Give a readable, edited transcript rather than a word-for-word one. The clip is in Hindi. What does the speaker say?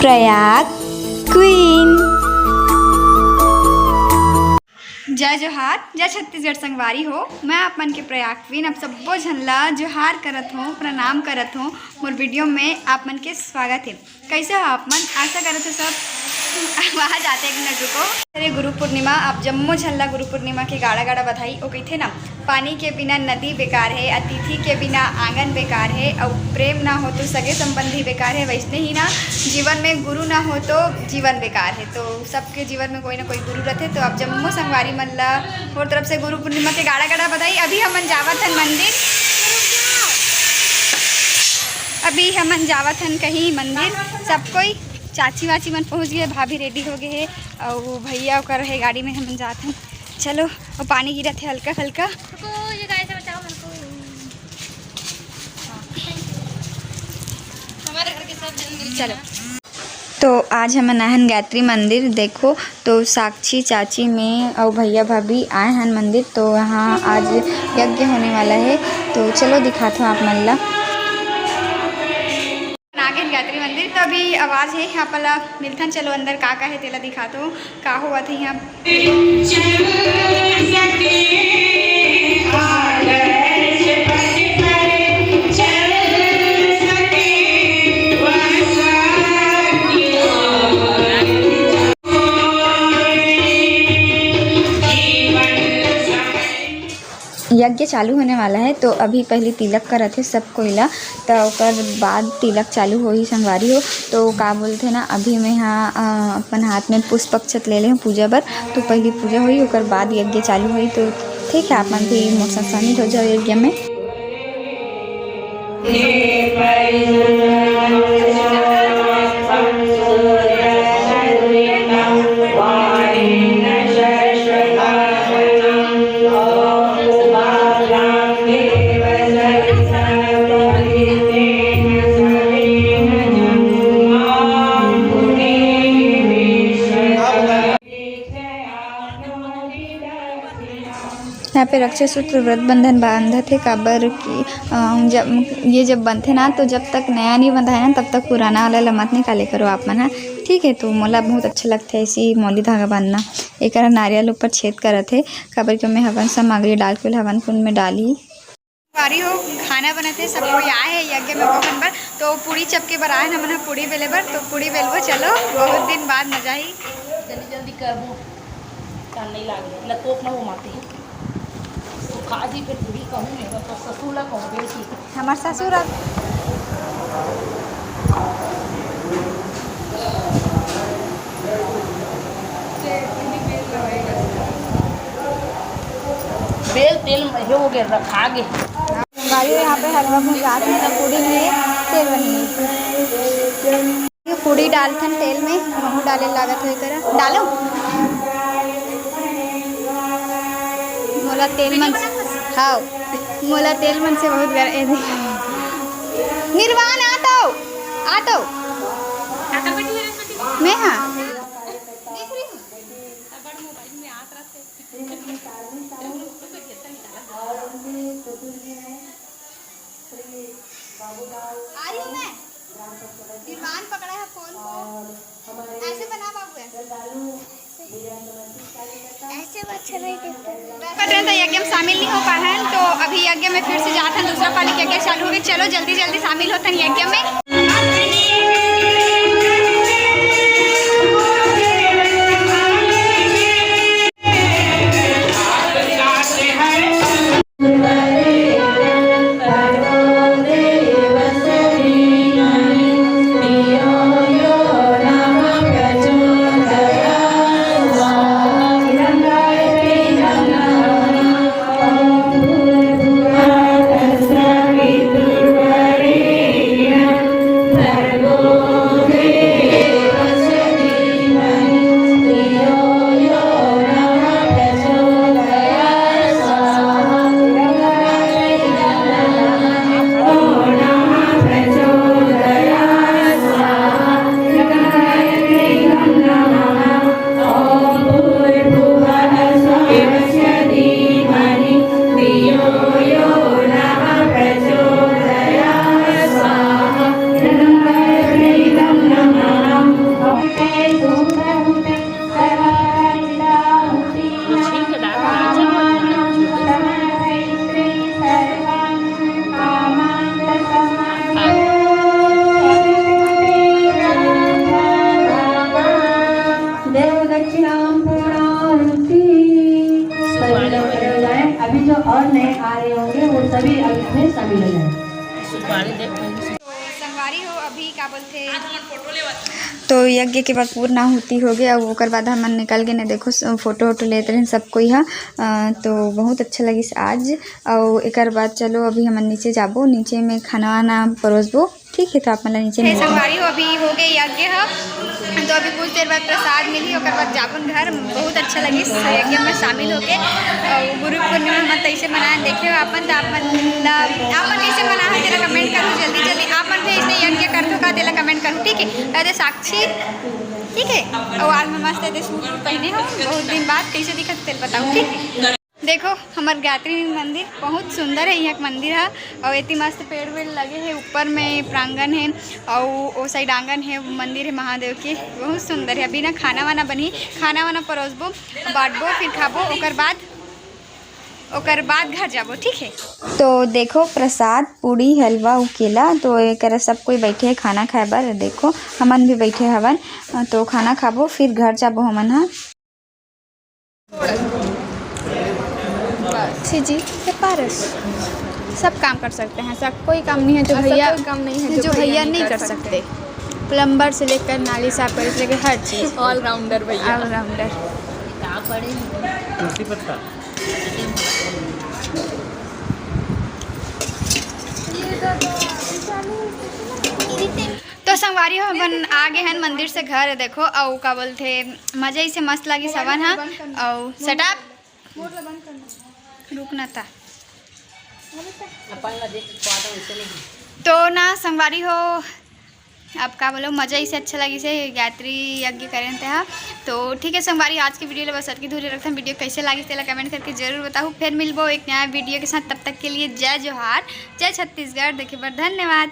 प्रयाग क्वीन। जय जोहार, जय छत्तीसगढ़ संगवारी हो। मैं आप मन के प्रयाग क्वीन अब सबो झन ला जोहार करत हूँ, प्रणाम करत हूँ। मोर वीडियो में आप मन के स्वागत है। कैसे हो आप मन? आशा करत हो सब आवाज आते एक मिनट रुको। अरे गुरु पूर्णिमा आप जम्मो झल्ला गुरु पूर्णिमा के गाड़ा गाड़ा बधाई। ओ कहते ना, पानी के बिना नदी बेकार है, अतिथि के बिना आंगन बेकार है, और प्रेम ना हो तो सगे संबंधी बेकार है। वैसे ही ना जीवन में गुरु ना हो तो जीवन बेकार है। तो सबके जीवन में कोई ना कोई गुरु रहते। तो आप जम्मो संगवारी मन ला और तरफ से गुरु पूर्णिमा के गाड़ा गाड़ा बधाई। अभी हमन जावत हन मंदिर, अभी हमन जावत हन कहीं मंदिर। सब कोई चाची वाची मन पहुंच गए, भाभी रेडी हो गए है और भैया कर है गाड़ी में हमन जाते हैं। चलो, और पानी गिरा थे हल्का हल्का। चलो, तो आज हम आए गायत्री मंदिर। देखो तो साक्षी चाची में और भैया भाभी आए हैं मंदिर। तो यहाँ आज यज्ञ होने वाला है। तो चलो दिखाता हूँ आप मन ला। आगे गायत्री मंदिर तो अभी आवाज़ है यहाँ पर मिलथन। चलो अंदर का है तेला दिखाता हूँ का हुआ था यहाँ। यज्ञ चालू होने वाला है। तो अभी पहले तिलक करत है सब कोयला, तो ओकर बाद तिलक चालू हो ही संगवारी हो। तो का बोलते ना, अभी मैं यहाँ अपन हाथ में पुष्प अक्षत ले ले हूँ पूजा बर। तो पहली पूजा हुई, ओकर बाद यज्ञ चालू हुई। तो ठीक है, आप मन भी मोर शामिल हो जाओ यज्ञ में। यहाँ पे रक्षा सूत्र व्रत बंधन बांधा थे। काबर कि जब बंधे ना, तो जब तक नया नहीं बंधा है ना तब तक पुराना वाला लमत निकाले करो आप मन। ठीक है, तो मोला बहुत अच्छा लगता है ऐसी मौली धागा बांधना। एक नारियल ऊपर छेद करा थे। काबर कि मैं हवन सामग्री डाल के हवन कुंड में डाली बारी हो। खाना बनाते सब कोई आए है यज्ञ में भोजन पर। तो पूड़ी चपके बर आए ना, पूड़ी बेले बर। तो पूड़ी बेलबो, चलो बहुत दिन बाद मजा ही। जल्दी जल्दी करबो, टाइम नहीं लागे न तोप न हो माते खाजी पे पूरी कहूँ नहीं तो ससुर ला कहूँ बेसी हमार ससुर बेल तेल में हो गया रखा गे गाड़ी। यहाँ पे हलवा भुजात है, पूड़ी में तेल बनी। ये पूड़ी डालथन तेल में, महू डाले लागत है करा डालो। मोला तेल मन, हाँ मोला तेल मन से बहुत निर्वाण आतो मैं हाँ देख रही हूँ। आई हूँ मैं। निर्वाण पकड़ा है फोन को, ऐसे बना बाबू, ऐसे अच्छा नहीं दिखता। यज्ञ में शामिल नहीं हो पाए हैं। तो अभी यज्ञ में फिर से जाते हैं, दूसरा पाली यज्ञ चालू हो गया। चलो जल्दी जल्दी शामिल होते हैं यज्ञ में। गाड़ी देख रही तो संगवारी हो अभी का बोलते तो यज्ञ के बाद पूर्ण होती हो गया और ओकर बाद हम निकल गए ने देखो फोटो वोटो लेते रहे सब कोई हा तो बहुत अच्छा लगी आज। और एक बाद चलो अभी हम नीचे जाबो, नीचे में खाना वाना परोसबो, ठीक है। तो आप मतलब नीचे में संगवारी हो अभी हो गए यज्ञ है तो अभी कुछ देर बाद प्रसाद मिली और बाद जाबन घर। बहुत अच्छा लगी यज्ञ में शामिल होके। और गुरु पूर्णिमा हम ऐसे मनाए देखे हो अपन तो आपन कैसे मना है तेरा कमेंट करो जल्दी जल्दी। आपन भी इसने यज्ञ कर दो का तेरा कमेंट करो, ठीक है। अरे साक्षी ठीक है। और आज मैं मस्त है सूट पहने हो बहुत दिन बाद कैसे दिखत तेल बताऊँ, ठीक है। देखो हमार गायत्री मंदिर बहुत सुंदर है, यहाँ मंदिर है और इतनी मस्त पेड़ वेड़ लगे हैं, ऊपर में प्रांगण है और वो साइड आंगन है, मंदिर है महादेव के, बहुत सुंदर है। अभी ना खाना वाना बनी, खाना वाना परोसबो बांटबो फिर खाबो ओकर बाद घर जाबो, ठीक है। तो देखो प्रसाद पूड़ी हलवा केला तो एक सब कोई बैठे है खाना खाए बर। देखो हमन भी बैठे हवन तो खाना खाबो फिर घर जाबो हमन। हाँ जी पारस सब काम कर सकते हैं, सब कोई काम नहीं है जो भैया काम नहीं है जो भैया नहीं कर सकते। प्लम्बर से लेकर नाली साफ करने से लेकर हर चीज़ ऑलराउंडर भैया, ऑलराउंडर। तुलसी पत्ता तो संगवारी हो अपन आ गए हैं मंदिर से घर। देखो और का बोलते मजा ही से मस्त लगी सवन। हाँ और सेटअप रुकना था तो ना संगवारी हो अब का बोलो मज़ा ही से अच्छा लगी से गायत्री यज्ञ करें थे। हाँ तो ठीक है संगवारी आज की वीडियो बस अटकी धूरी रखते हैं। वीडियो कैसे लगी तेला कमेंट करके जरूर बताओ। फिर मिलबो एक नया वीडियो के साथ, तब तक के लिए जय जोहार, जय छत्तीसगढ़। देखिए पर धन्यवाद।